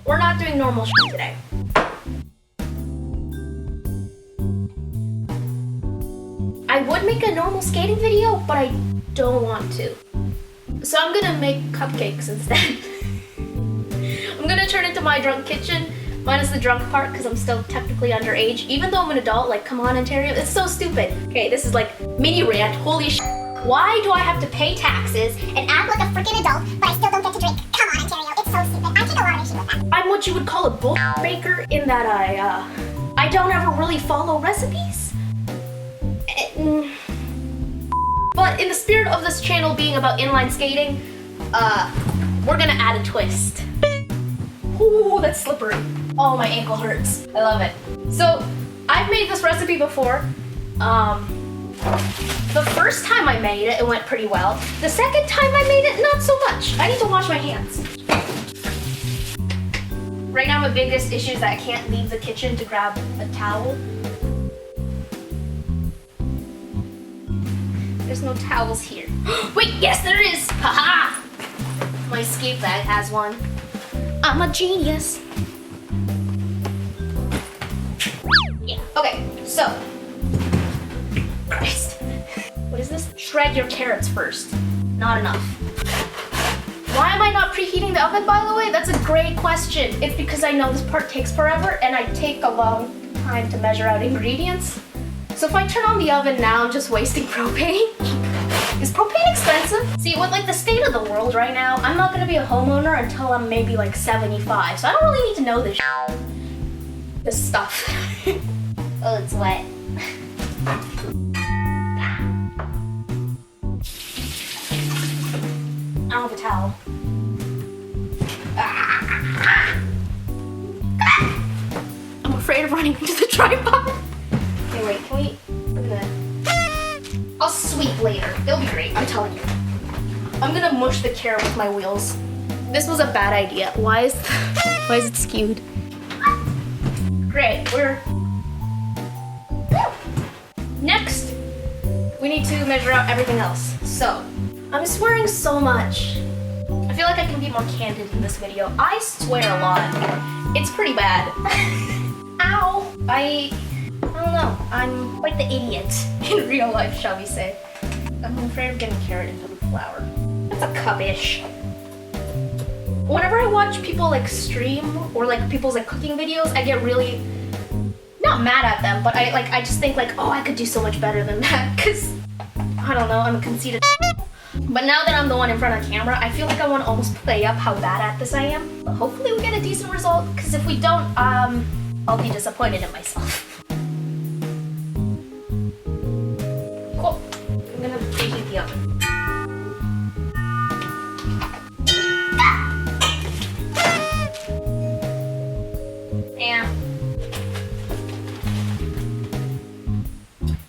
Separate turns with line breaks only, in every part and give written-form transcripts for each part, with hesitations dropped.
We're not doing normal shit today. I would make a normal skating video, but I don't want to. So I'm gonna make cupcakes instead. I'm gonna turn into my drunk kitchen, minus the drunk part, because I'm still technically underage. Even though I'm an adult, like, come on, Ontario, it's so stupid. Okay, this is like mini rant, holy shit. Why do I have to pay taxes and act like a freaking adult, but I still don't get to drink? Come on, Ontario, it's so stupid. I take a lot of issue with that. I'm what you would call a bull baker in that I don't ever really follow recipes. But in the spirit of this channel being about inline skating, we're gonna add a twist. Ooh, that's slippery. Oh, my ankle hurts. I love it. So, I've made this recipe before. The first time I made it, it went pretty well. The second time I made it, not so much. I need to wash my hands. Right now, my biggest issue is that I can't leave the kitchen to grab a towel. There's no towels here. Wait, yes there is! Haha! My skate bag has one. I'm a genius. Yeah, okay, so. Christ. What is this? Shred your carrots first. Not enough. Why am I not preheating the oven, by the way? That's a great question. It's because I know this part takes forever and I take a long time to measure out ingredients. So if I turn on the oven now, I'm just wasting propane. Is propane expensive? See, with like the state of the world right now, I'm not gonna be a homeowner until I'm maybe like 75. So I don't really need to know this stuff. Oh, it's wet. I don't have a towel. I'm afraid of running into the tripod. Okay, wait, can we? I'll sweep later. It'll be great, I'm telling you. I'm gonna mush the carrot with my wheels. This was a bad idea. Why is it skewed? Great, Next, we need to measure out everything else. So, I'm swearing so much. I feel like I can be more candid in this video. I swear a lot. It's pretty bad. Ow! I don't know. I'm quite the idiot in real life, shall we say. I'm afraid of getting carrot into the flour. That's a cup-ish. Whenever I watch people like stream or like people's like cooking videos, I get really not mad at them, but I just think like, oh, I could do so much better than that, because I don't know, I'm a conceited. But now that I'm the one in front of the camera, I feel like I want to almost play up how bad at this I am. But hopefully we get a decent result, because if we don't, I'll be disappointed in myself. Cool. I'm gonna preheat the oven.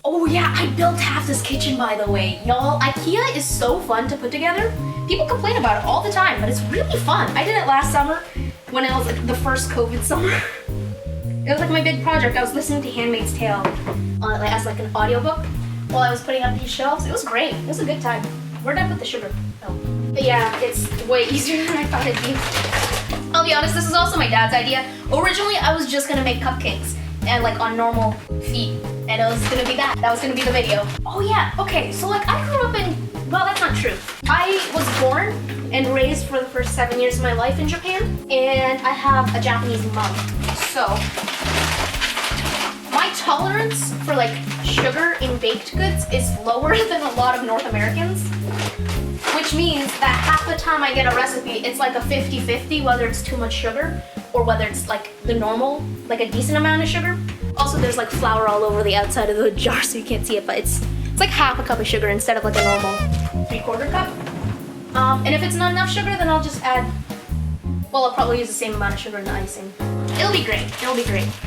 Oh yeah, I built half this kitchen, by the way. Y'all, IKEA is so fun to put together. People complain about it all the time, but it's really fun. I did it last summer when it was like the first COVID summer. It was like my big project. I was listening to Handmaid's Tale as like an audiobook while I was putting up these shelves. It was great. It was a good time. Where did I put the sugar? Oh. But yeah, it's way easier than I thought it'd be. I'll be honest, this is also my dad's idea. Originally, I was just gonna make cupcakes and like on normal feet. And it was gonna be that. That was gonna be the video. Oh yeah, okay, so like I grew up in, well, that's not true. I was born and raised for the first 7 years of my life in Japan, and I have a Japanese mom. So, my tolerance for like sugar in baked goods is lower than a lot of North Americans, which means that half the time I get a recipe, it's like a 50-50, whether it's too much sugar or whether it's like the normal, like a decent amount of sugar. Also, there's like flour all over the outside of the jar, so you can't see it, but it's like half a cup of sugar instead of like a normal 3/4 cup. And if it's not enough sugar, then I'll just add, well, I'll probably use the same amount of sugar in the icing. It'll be great,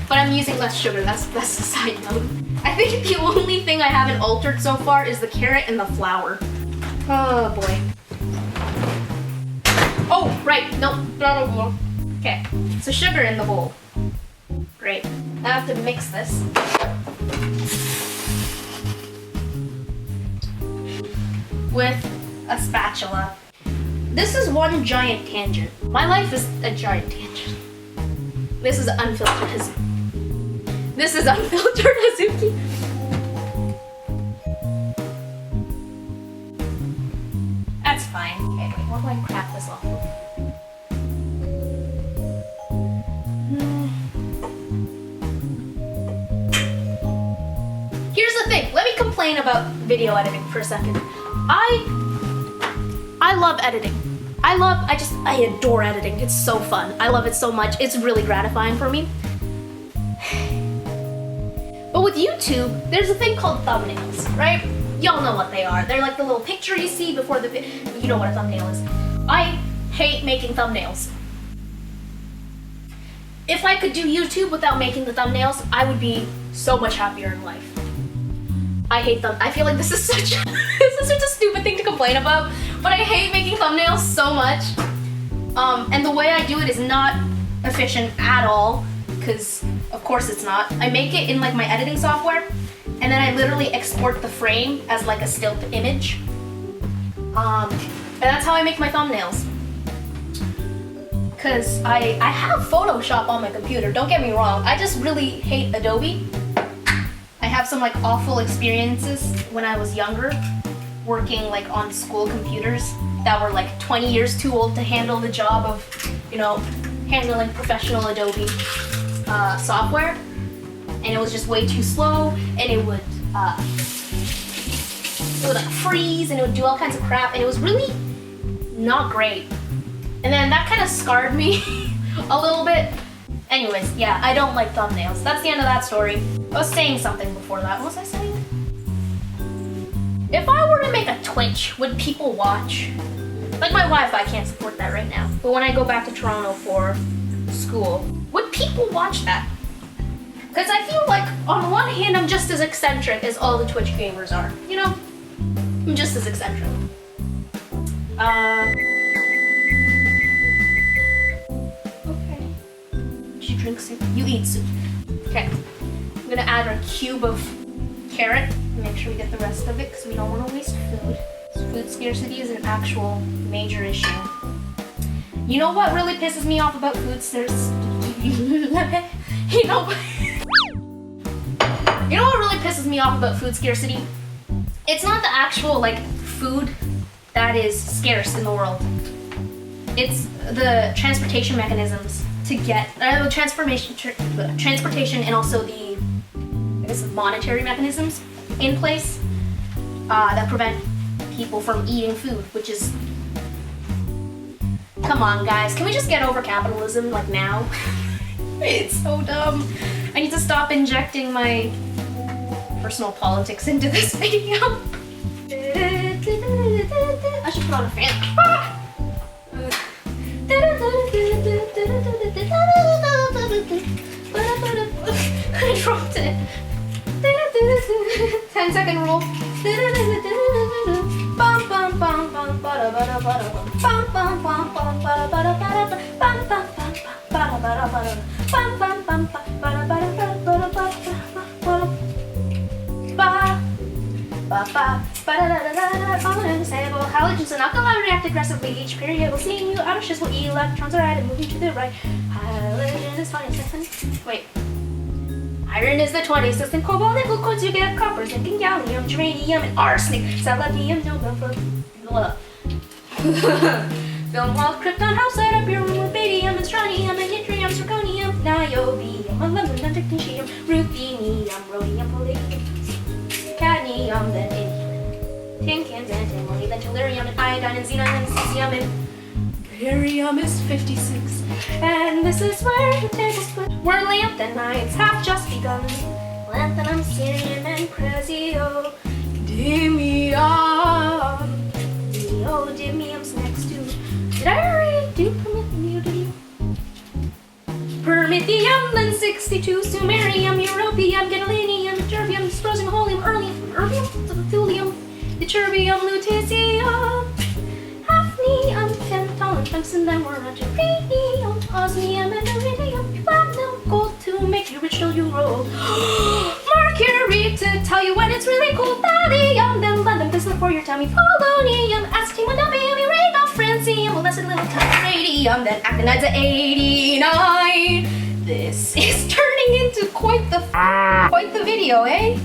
But I'm using less sugar, that's the side note. I think the only thing I haven't altered so far is the carrot and the flour. Oh boy. Oh, right, no, blah, blah, blah. Okay, so sugar in the bowl. Great. Now I have to mix this. With a spatula. This is one giant tangent. My life is a giant tangent. This is unfiltered Hazuki. This is unfiltered Hazuki. That's fine. Okay, wait, what do I crap this off of? Here's the thing. Let me complain about video editing for a second. I love editing. I adore editing. It's so fun. I love it so much. It's really gratifying for me. But with YouTube, there's a thing called thumbnails, right? Y'all know what they are. They're like the little picture you see before the you know what a thumbnail is. I hate making thumbnails. If I could do YouTube without making the thumbnails, I would be so much happier in life. I hate them. I feel like this is such a stupid thing to complain about, but I hate making thumbnails so much. And the way I do it is not efficient at all, because of course it's not. I make it in like my editing software, and then I literally export the frame as like a still image. And that's how I make my thumbnails. Because I have Photoshop on my computer, don't get me wrong. I just really hate Adobe. I have some like awful experiences when I was younger, working like on school computers that were like 20 years too old to handle the job of, you know, handling professional Adobe software. And it was just way too slow, and it would freeze, and it would do all kinds of crap, and it was really not great. And then that kind of scarred me a little bit. Anyways, yeah, I don't like thumbnails. That's the end of that story. I was saying something before that. What was I saying? If I were to make a Twitch, would people watch? Like my Wi-Fi can't support that right now. But when I go back to Toronto for school, would people watch that? Because I feel like on one hand, I'm just as eccentric as all the Twitch gamers are. You know? I'm just as eccentric. Okay. Did you drink soup? You eat soup. Okay. I'm gonna add a cube of carrot and make sure we get the rest of it because we don't want to waste food. Food scarcity is an actual major issue. You know what really pisses me off about food scarcity? You know what really pisses me off about food scarcity? It's not the actual like food that is scarce in the world. It's the transportation mechanisms to get transportation and also the monetary mechanisms in place that prevent people from eating food, which is, come on guys, can we just get over capitalism like now? It's so dumb. I need to stop injecting my personal politics into this video. I should put on a fan. I dropped it. 10-second rule. Unstable halogens are not allowed to react aggressively. Each period will see new atoms will electrons are added, moving to the right. Halogen is 26th. Wait. Iron is the 26th, and cobalt, nickel, conjugate, copper, zinc, and gallium, germanium, and arsenic, selenium, blah. Film wall, krypton, house light up your room with barium, and strontium, and yttrium, zirconium, niobium, aluminum, technetium, ruthenium, rhodium, palladium, cadmium, then indium, tin cans, and antimony, then tellurium, and iodine, and xenon, and cesium, and barium is 56. And this is where the tables split. Where lanthanides have just begun. Lanthanum, cerium, and praseodymium. Neodymium's next to. Did I already do neodymium? Promethium, then 62. Sumerium, europium, gadolinium, ytterbium, dysprosium, holmium, erbium, thulium, ytterbium, lutetium, hafnium, tantalum, tungsten, then we're on to rhenium, osmium, and iridium, platinum, gold to make the original euro. Mercury to tell you when it's really cool. Thallium, then london, bismuth for your tummy. Polonium, acetylenium, uranium, francium, molested little tiny radium, then actinides at 89. This is turning into quite the video, eh?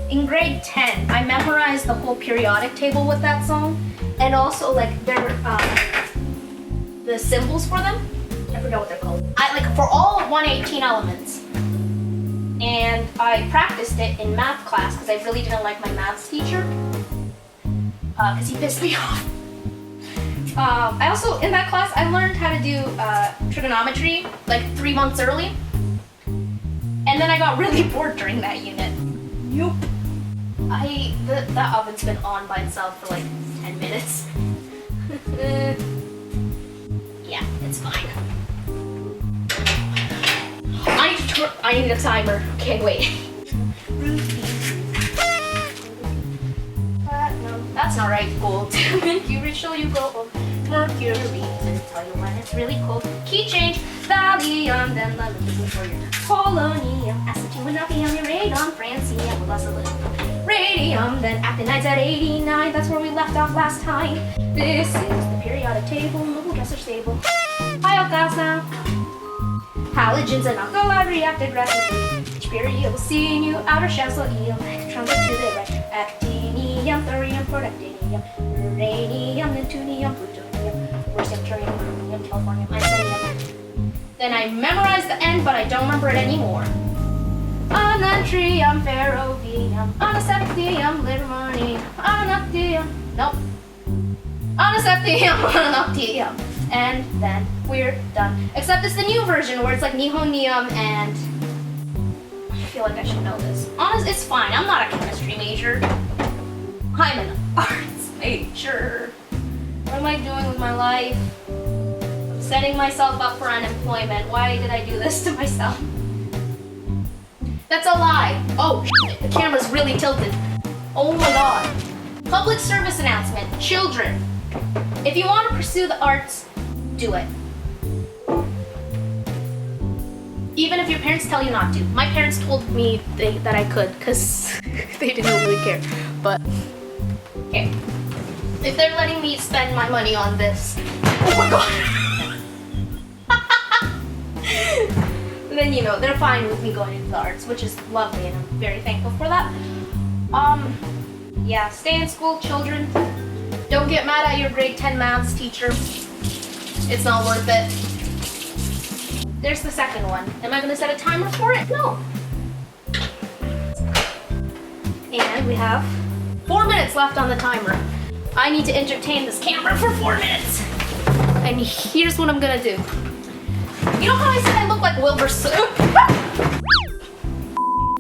In grade 10, I memorized the whole periodic table with that song, and also like the symbols for them. I forgot what they're called. For all 118 elements. And I practiced it in math class because I really didn't like my maths teacher. Because he pissed me off. I also, in that class, I learned how to do trigonometry like 3 months early. And then I got really bored during that unit. Yup. That oven's been on by itself for like 10 minutes. Yeah, it's fine. I need a timer. Okay, wait. That's not right. Gold. Mercury, show you go. Mercury, to tell you when it's really cold. Key change. Thallium, then the liquid for your polonium. Acetylene, helium, radon, francium. We lost a little radium, then actinides at 89. That's where we left off last time. This is the periodic table. Noble gas are stable. High gas now. Halogens and alkali react aggressively. Each period will see new outer shells will yield electrons to the right. Actinium, thorium, protactinium, uranium, neptunium, plutonium, ruthenium, tritium, chromium, californium, isonium. Then I memorized the end, but I don't remember it anymore. Natrium, ferrovium, anoseptium, limonene, anoctium. Nope. Anoseptium, anoctium. And then we're done. Except it's the new version where it's like nihonium and... I feel like I should know this. Honest, it's fine. I'm not a chemistry major. I'm an arts major. What am I doing with my life? I'm setting myself up for unemployment. Why did I do this to myself? That's a lie. Oh, shit. The camera's really tilted. Oh my god. Public service announcement. Children, if you want to pursue the arts, do it. Even if your parents tell you not to. My parents told me that I could because they didn't really care. But, okay. If they're letting me spend my money on this, oh my god. Then, you know, they're fine with me going into the arts, which is lovely and I'm very thankful for that. Yeah, stay in school, children. Don't get mad at your grade 10 maths teacher. It's not worth it. There's the second one. Am I gonna set a timer for it? No. And we have 4 minutes left on the timer. I need to entertain this camera for 4 minutes. And here's what I'm gonna do. You know how I said I look like Wilbur Soot?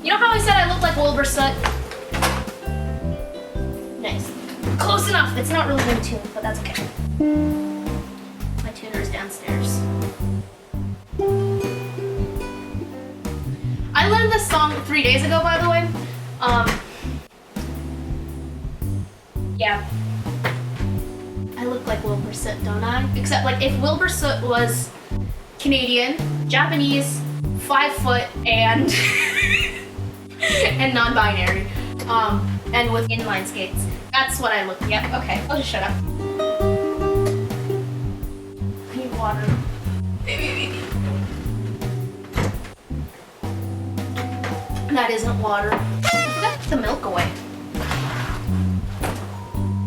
You know how I said I look like Wilbur Soot? Nice. Close enough. It's not really in tune, but that's okay. My tuner is downstairs. I learned this song 3 days ago, by the way. Yeah. I look like Wilbur Soot, don't I? Except, like, if Wilbur Soot was Canadian, Japanese, 5 foot, and and non-binary, and with inline skates. That's what I look like. Yep, okay, I'll just shut up. I need water. That isn't water. I forgot to put the milk away.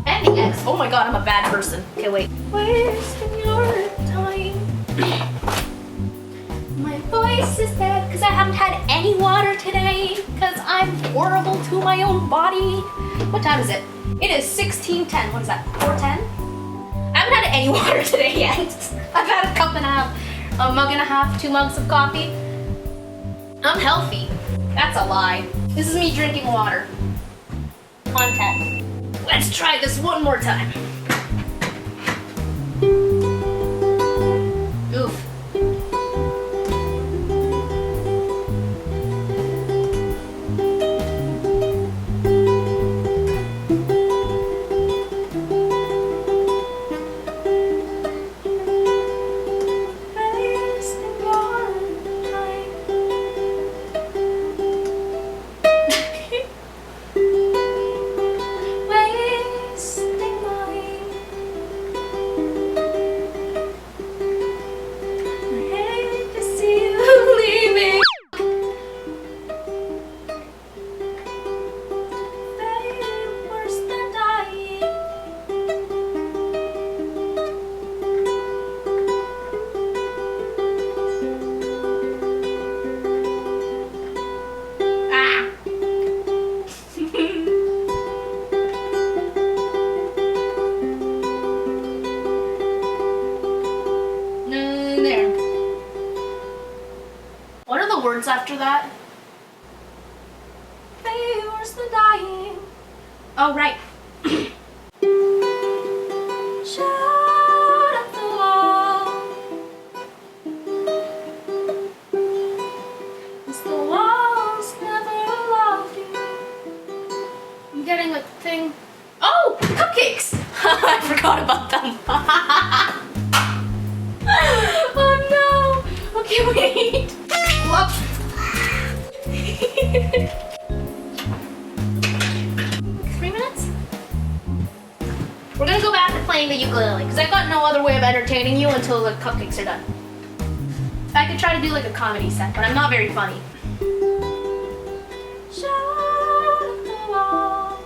And the eggs. Oh my god, I'm a bad person. Okay, wait. Wasting your time. My voice is dead because I haven't had any water today because I'm horrible to my own body. What time is it? It is 16:10. What is that? 4:10? I haven't had any water today yet. I've had a cup and a half, a mug and a half, 2 mugs of coffee. I'm healthy. That's a lie. This is me drinking water. Content. Let's try this one more time. Oof. Wasting my words after that. Favors the dying. Oh, right. Shout at the wall. 'Cause the walls never loved you. I'm getting a thing. Oh, cupcakes! I forgot about them. Oh no! Okay, wait. Whoop. 3 minutes? We're gonna go back to playing the ukulele because I've got no other way of entertaining you until the cupcakes are done. I could try to do like a comedy set, but I'm not very funny. Shout at the wall.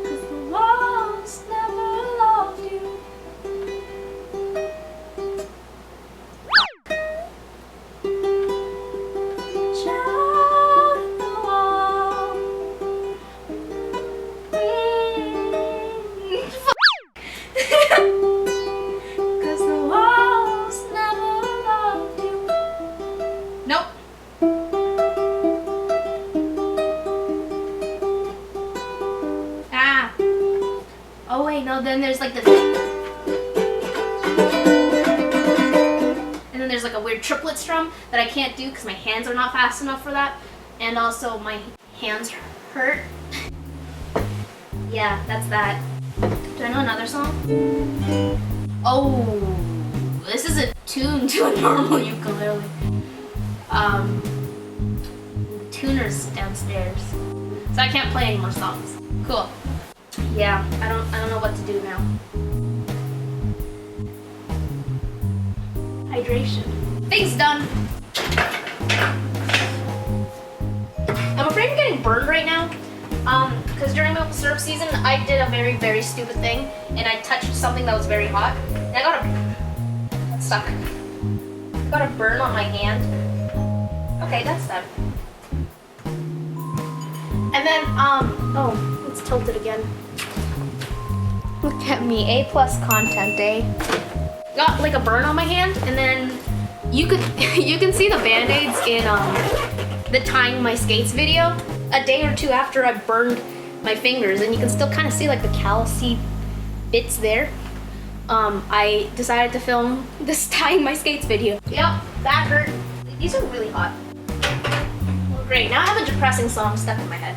'Cause the walls never loved you. Shout at the wall. Cause the walls never loved you. Nope. Ah. Oh wait, no, then there's like the and then there's like a weird triplet strum that I can't do because my hands are not fast enough for that. And also my hands hurt. Yeah, that's that. Do I know another song? Oh, this is a tune to a normal ukulele. The tuner's downstairs, so I can't play any more songs. Cool. Yeah, I don't know what to do now. Hydration. Thing's done. I'm afraid I'm getting burned right now. Because during maple syrup season, I did a very, very stupid thing, and I touched something that was very hot, and I got stuck. I got a burn on my hand. Okay, that's done. And then, oh, it's tilted again. Look at me, A+ content, eh? Got like a burn on my hand, and then you can see the band-aids in the tying my skates video. A day or two after I burned my fingers, and you can still kind of see like the callousy bits there. I decided to film this tying my skates video. Yep, that hurt. These are really hot. Well, great, now I have a depressing song stuck in my head.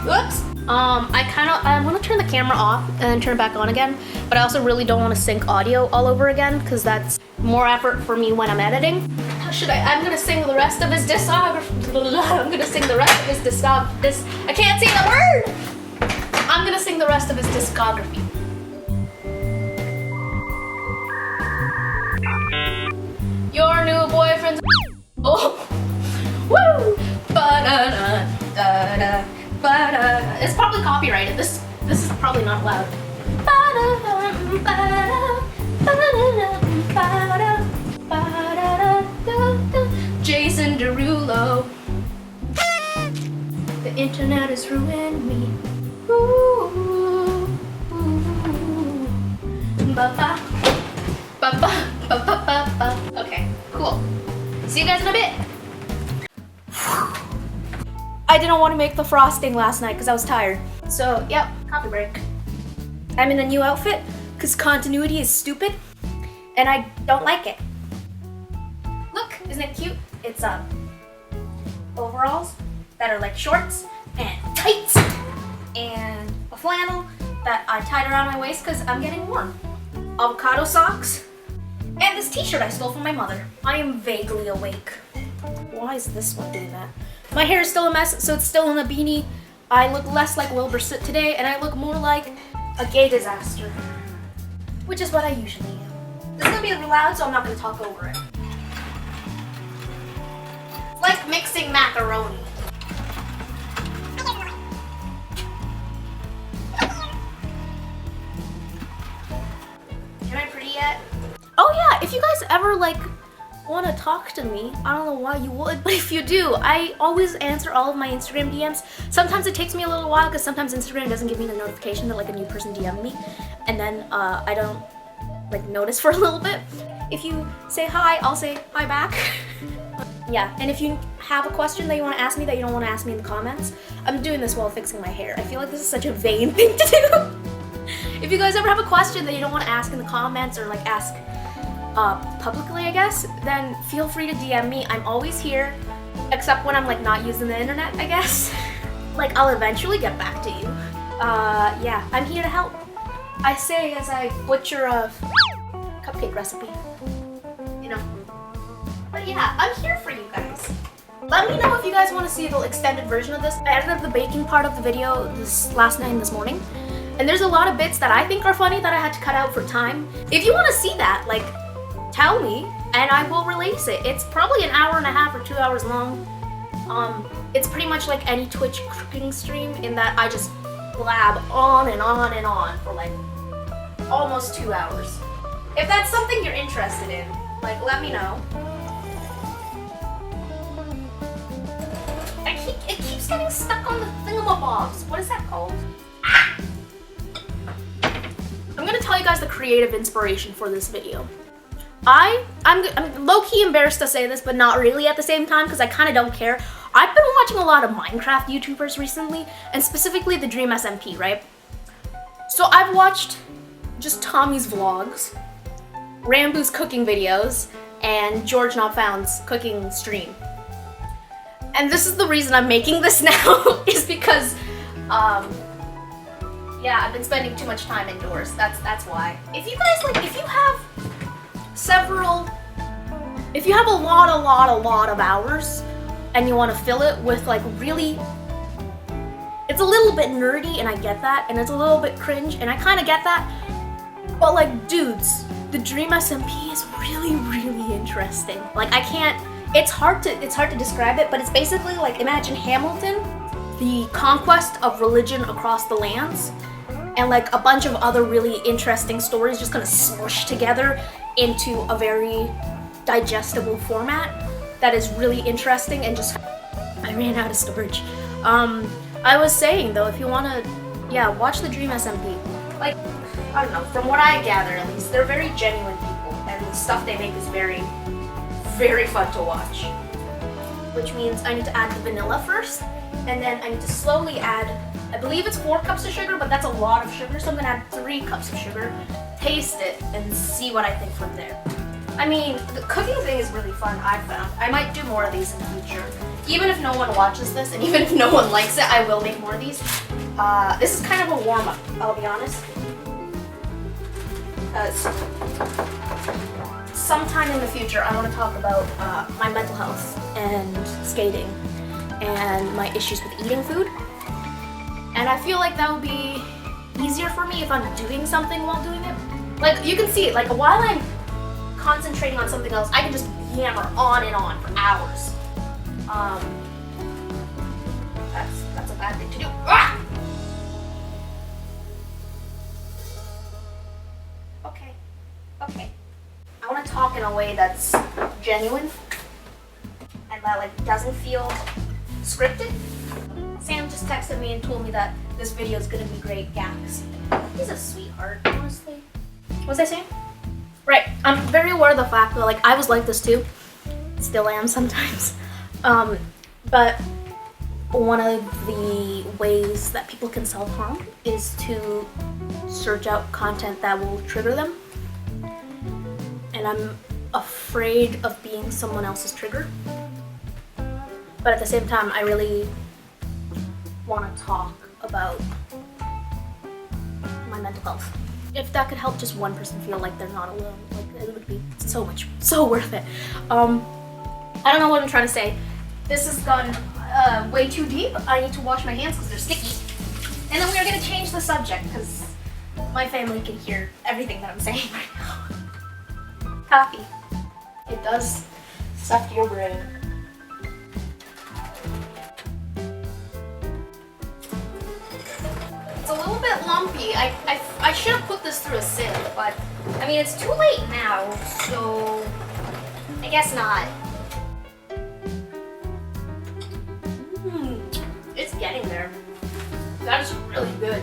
Whoops. I want to turn the camera off and then turn it back on again, but I also really don't want to sync audio all over again because that's more effort for me when I'm editing. How should I? I'm gonna sing the rest of his discography. I'm gonna sing the rest of his I can't say the word! I'm gonna sing the rest of his discography. Your new boyfriend's oh, woo! Ba-da-da-da-da. It's probably copyrighted. This is probably not loud. Jason Derulo. The internet is ruining me. Ooh, ooh. Ba-ba. Ba-ba. Ba-ba-ba-ba. Okay, cool. See you guys in a bit. I didn't want to make the frosting last night because I was tired. So, yep, coffee break. I'm in a new outfit because continuity is stupid and I don't like it. Look, isn't it cute? It's overalls that are like shorts and tights and a flannel that I tied around my waist because I'm getting warm. Avocado socks and this t-shirt I stole from my mother. I am vaguely awake. Why is this one doing that? My hair is still a mess, so it's still in a beanie. I look less like Wilbur Soot today, and I look more like a gay disaster, which is what I usually am. This is gonna be really loud, so I'm not gonna talk over it. It's like mixing macaroni. Am I pretty yet? Oh yeah, if you guys ever want to talk to me, I don't know why you would, but if you do, I always answer all of my Instagram DMs. Sometimes it takes me a little while because sometimes Instagram doesn't give me the notification that like a new person DM'd me, and then I don't like notice for a little bit. If you say hi, I'll say hi back. Yeah, and if you have a question that you want to ask me that you don't want to ask me in the comments, I'm doing this while fixing my hair. I feel like this is such a vain thing to do. If you guys ever have a question that you don't want to ask in the comments or like ask publicly, I guess, then feel free to DM me. I'm always here, except when I'm like not using the internet, I guess. Like I'll eventually get back to you. Yeah, I'm here to help. I say as I butcher a cupcake recipe, you know. But yeah, I'm here for you guys. Let me know if you guys want to see the extended version of this. I edited the baking part of the video last night and this morning. And there's a lot of bits that I think are funny that I had to cut out for time. If you want to see that, like, tell me and I will release it. It's probably an hour and a half or 2 hours long. It's pretty much like any Twitch cooking stream in that I just blab on and on and on for like almost 2 hours. If that's something you're interested in, like, let me know. It keeps getting stuck on the thingamabobs. What is that called? Ah! I'm gonna tell you guys the creative inspiration for this video. I'm low-key embarrassed to say this, but not really at the same time, because I kind of don't care. I've been watching a lot of Minecraft YouTubers recently, and specifically the Dream SMP, right? So I've watched just Tommy's vlogs, Rambu's cooking videos, and George Not Found's cooking stream. And this is the reason I'm making this now, is because, yeah, I've been spending too much time indoors. That's why. If you guys, like, if you have a lot of hours, and you want to fill it with, like, really, it's a little bit nerdy, and I get that, and it's a little bit cringe, and I kind of get that, but, like, dudes, the Dream SMP is really, really interesting. Like, it's hard to describe it, but it's basically like, imagine Hamilton, the conquest of religion across the lands, and like a bunch of other really interesting stories just kind of smushed together into a very digestible format that is really interesting and just, I ran out of storage. I was saying though, if you wanna, yeah, watch the Dream SMP. Like, I don't know, from what I gather at least, they're very genuine people, and the stuff they make is very, very fun to watch. Which means I need to add the vanilla first, and then I need to slowly add, I believe it's 4 cups of sugar, but that's a lot of sugar, so I'm gonna add 3 cups of sugar, taste it, and see what I think from there. I mean, the cooking thing is really fun, I've found. I might do more of these in the future. Even if no one watches this, and even if no one likes it, I will make more of these. This is kind of a warm-up, I'll be honest. Sometime in the future, I want to talk about my mental health and skating and my issues with eating food. And I feel like that would be easier for me if I'm doing something while doing it. Like, you can see it, like, while I'm concentrating on something else, I can just hammer on and on for hours. That's a bad thing to do. Ah! Okay. I want to talk in a way that's genuine and that like doesn't feel scripted. Sam just texted me and told me that this video is gonna be great. Gax. He's a sweetheart, honestly. What was I saying? Right. I'm very aware of the fact that like I was like this too. Still am sometimes. But one of the ways that people can self-harm is to search out content that will trigger them. And I'm afraid of being someone else's trigger. But at the same time, I really want to talk about my mental health. If that could help just one person feel like they're not alone, like it would be so worth it. I don't know what I'm trying to say. This has gone way too deep. I need to wash my hands because they're sticky. And then we are going to change the subject because my family can hear everything that I'm saying right now. Coffee. It does suck your brain. It's a little bit lumpy. I should have put this through a sieve, but I mean it's too late now, so I guess not. It's getting there. That is really good.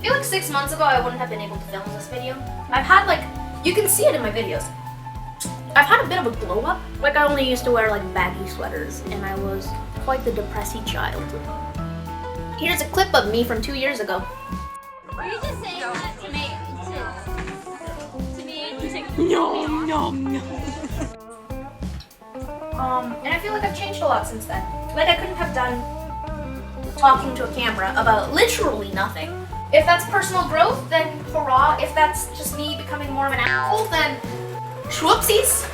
I feel like 6 months ago I wouldn't have been able to film this video. I've had like, you can see it in my videos. I've had a bit of a glow up. Like I only used to wear like baggy sweaters and I was quite the depressing child. Here's a clip of me from 2 years ago.
Were you just saying that to me? To me? Just like,
Nom nom nom.
And I feel like I've changed a lot since then. Like I couldn't have done talking to a camera about literally nothing. If that's personal growth, then hurrah. If that's just me becoming more of an asshole, then whoopsies.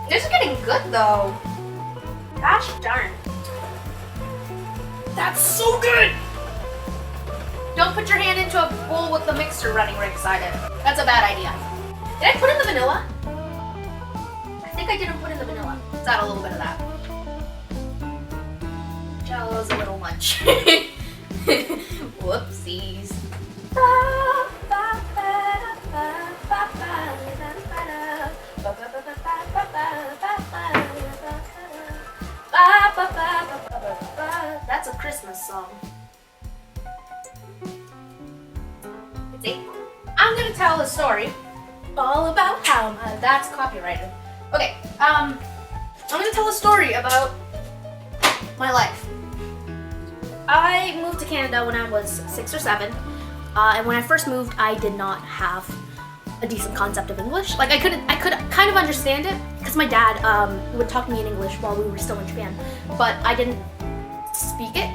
This is getting good though. Gosh darn. That's so good! Don't put your hand into a bowl with the mixer running right beside it. That's a bad idea. Did I put in the vanilla? I think I didn't put in the vanilla. Let's add a little bit of that. Jello's a little much. Whoopsies. That's a Christmas song. It's April. I'm gonna tell a story all about how that's copyrighted. Okay, I'm gonna tell a story about my life. I moved to Canada when I was 6 or 7, and when I first moved, I did not have a decent concept of English. Like I could kind of understand it because my dad would talk to me in English while we were still in Japan, but I didn't speak it.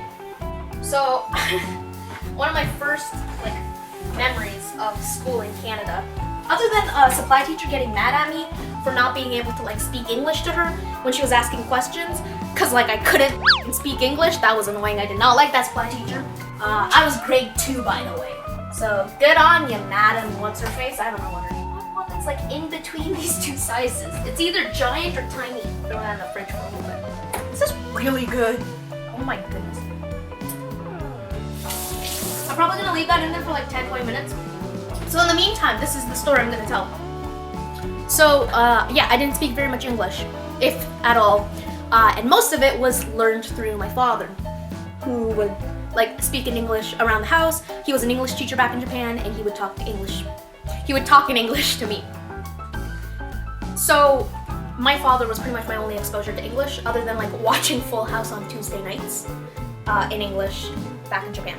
So one of my first like memories of school in Canada, other than a supply teacher getting mad at me for not being able to like speak English to her when she was asking questions, cause like I couldn't speak English. That was annoying. I did not like that supply teacher. I was grade 2 by the way. So good on you, Madam What's Her Face. I don't know what her name was. One that's like in between these two sizes. It's either giant or tiny. Throw that in the fridge for a little bit. This is really good. Oh my goodness. I'm probably gonna leave that in there for like 10-20 minutes. So in the meantime, this is the story I'm gonna tell. So yeah, I didn't speak very much English, if at all. And most of it was learned through my father, who would like speak in English around the house. He was an English teacher back in Japan, and he would talk in English to me. So my father was pretty much my only exposure to English, other than like watching Full House on Tuesday nights in English back in Japan.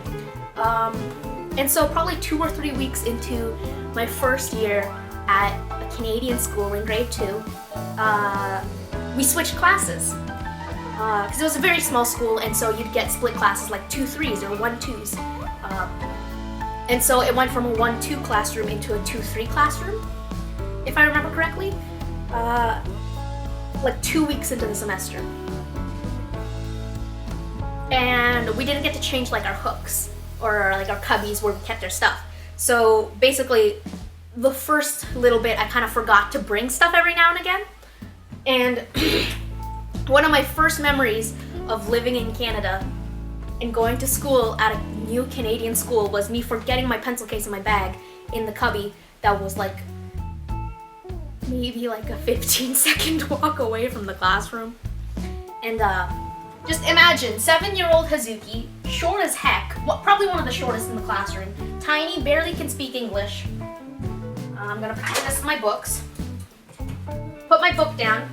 And so probably 2 or 3 weeks into my first year at a Canadian school in grade 2, we switched classes. Because it was a very small school, and so you'd get split classes like 2-3s or 1-2s. And so it went from a 1-2 classroom into a 2-3 classroom, if I remember correctly, like 2 weeks into the semester. And we didn't get to change like our hooks or like our cubbies where we kept our stuff. So basically, the first little bit I kind of forgot to bring stuff every now and again. And one of my first memories of living in Canada and going to school at a new Canadian school was me forgetting my pencil case in my bag in the cubby that was like maybe like a 15-second walk away from the classroom. And just imagine 7-year-old Hazuki, short as heck, probably one of the shortest in the classroom, tiny, barely can speak English. I'm gonna practice my books. Put my book down,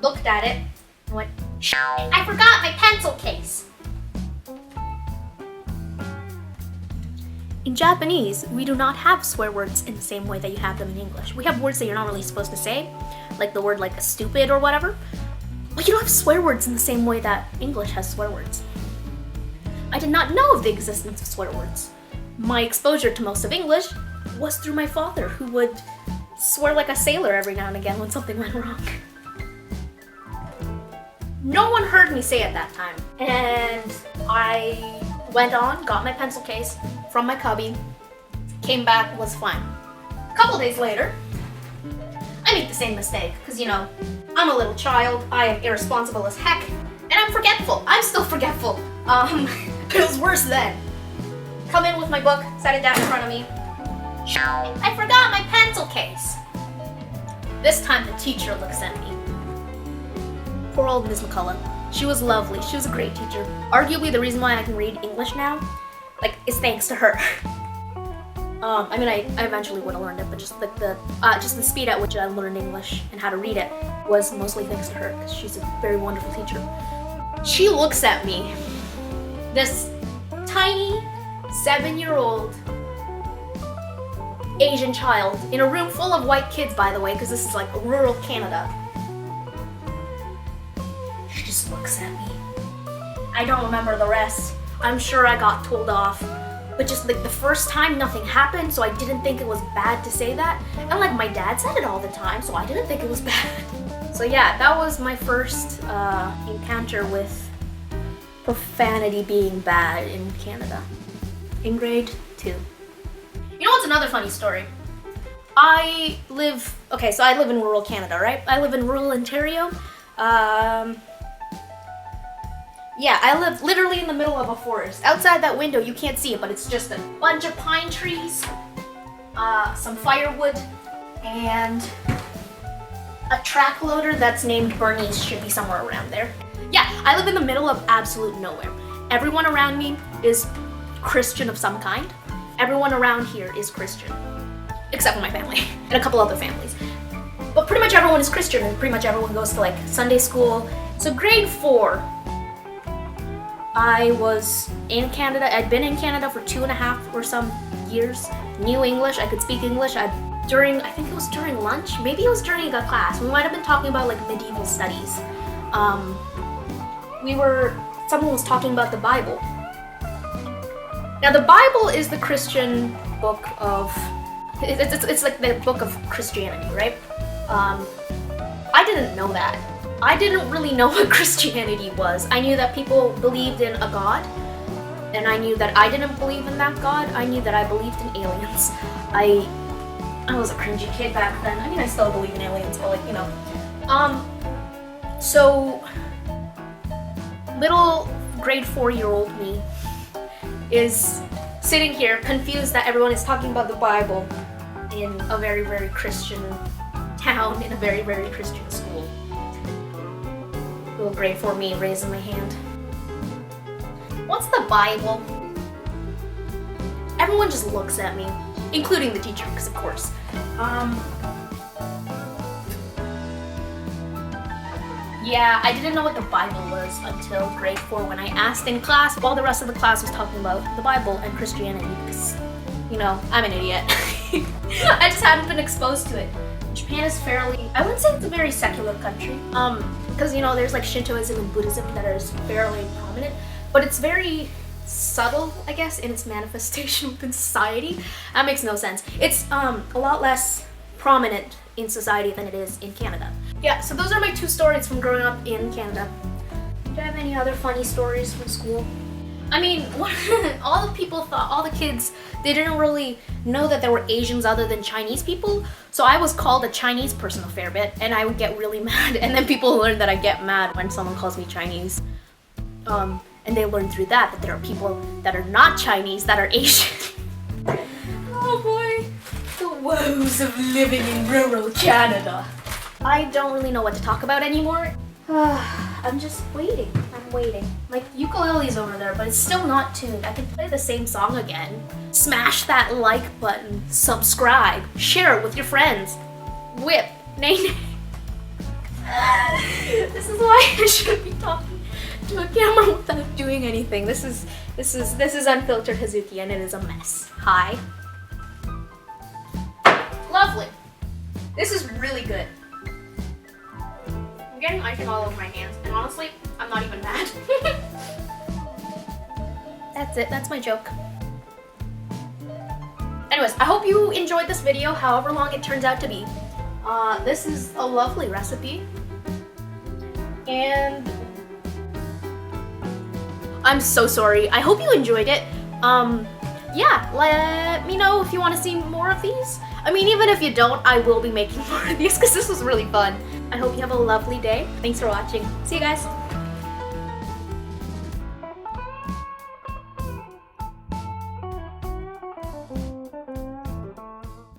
looked at it, and went, I forgot my pencil case. In Japanese, we do not have swear words in the same way that you have them in English. We have words that you're not really supposed to say, like the word like stupid or whatever, but you don't have swear words in the same way that English has swear words. I did not know of the existence of swear words. My exposure to most of English was through my father, who would swear like a sailor every now and again when something went wrong. No one heard me say it that time, and I went on, got my pencil case from my cubby, came back, was fine. A couple days later, I made the same mistake, because you know, I'm a little child, I am irresponsible as heck, and I'm forgetful. I'm still forgetful. But it was worse then. Come in with my book, set it down in front of me. I forgot my pencil case. This time the teacher looks at me. Poor old Ms. McCullough. She was lovely. She was a great teacher. Arguably the reason why I can read English now is thanks to her. I mean, I eventually would have learned it, but just like just the speed at which I learned English and how to read it was mostly thanks to her, because she's a very wonderful teacher. She looks at me, this tiny 7-year-old Asian child in a room full of white kids, by the way, because this is like rural Canada. She just looks at me. I don't remember the rest. I'm sure I got told off. But just like the first time, nothing happened, so I didn't think it was bad to say that. And like my dad said it all the time, so I didn't think it was bad. So yeah, that was my first encounter with profanity being bad in Canada. In grade 2. You know what's another funny story? I live in rural Canada, right? I live in rural Ontario. Yeah, I live literally in the middle of a forest. Outside that window, you can't see it, but it's just a bunch of pine trees, some firewood, and a track loader that's named Bernice should be somewhere around there. Yeah, I live in the middle of absolute nowhere. Everyone around me is Christian of some kind. Everyone around here is Christian, except for my family and a couple other families. But pretty much everyone is Christian, and pretty much everyone goes to like Sunday school. So grade 4, I was in Canada. I'd been in Canada for 2.5 or some years. Knew English. I could speak English. I think it was during lunch. Maybe it was during a class. We might have been talking about like medieval studies. Someone was talking about the Bible. Now the Bible is the Christian book of, it's like the book of Christianity, right? I didn't know that. I didn't really know what Christianity was. I knew that people believed in a god, and I knew that I didn't believe in that god. I knew that I believed in aliens. I was a cringy kid back then. I mean, I still believe in aliens, but like, you know. So little grade 4-year-old me is sitting here confused that everyone is talking about the Bible in a very, very Christian town, in a very, very Christian school. Little grade 4 me raising my hand. What's the Bible? Everyone just looks at me, including the teacher, because of course. Yeah, I didn't know what the Bible was until grade 4 when I asked in class while the rest of the class was talking about the Bible and Christianity, because, you know, I'm an idiot. I just hadn't been exposed to it. Japan is fairly, I wouldn't say it's a very secular country, because, you know, there's like Shintoism and Buddhism that are fairly prominent, but it's very subtle, I guess, in its manifestation within society. That makes no sense. It's a lot less prominent in society than it is in Canada. Yeah, so those are my 2 stories from growing up in Canada. Do you have any other funny stories from school? I mean, all the kids, they didn't really know that there were Asians other than Chinese people, so I was called a Chinese person a fair bit, and I would get really mad, and then people learned that I get mad when someone calls me Chinese. And they learned through that there are people that are not Chinese that are Asian. Oh boy, the woes of living in rural Canada. I don't really know what to talk about anymore. I'm just waiting. I'm waiting. My ukulele's over there, but it's still not tuned. I can play the same song again. Smash that like button, subscribe, share it with your friends. Whip, nay nay. This is why I shouldn't be talking to a camera without doing anything. This is unfiltered Hazuki, and it is a mess. Hi. Lovely. This is really good. I'm getting icing all over my hands, and honestly, I'm not even mad. That's it. That's my joke. Anyways, I hope you enjoyed this video, however long it turns out to be. This is a lovely recipe, and I'm so sorry. I hope you enjoyed it. Yeah, let me know if you want to see more of these. I mean, even if you don't, I will be making more of these because this was really fun. I hope you have a lovely day. Thanks for watching. See you guys.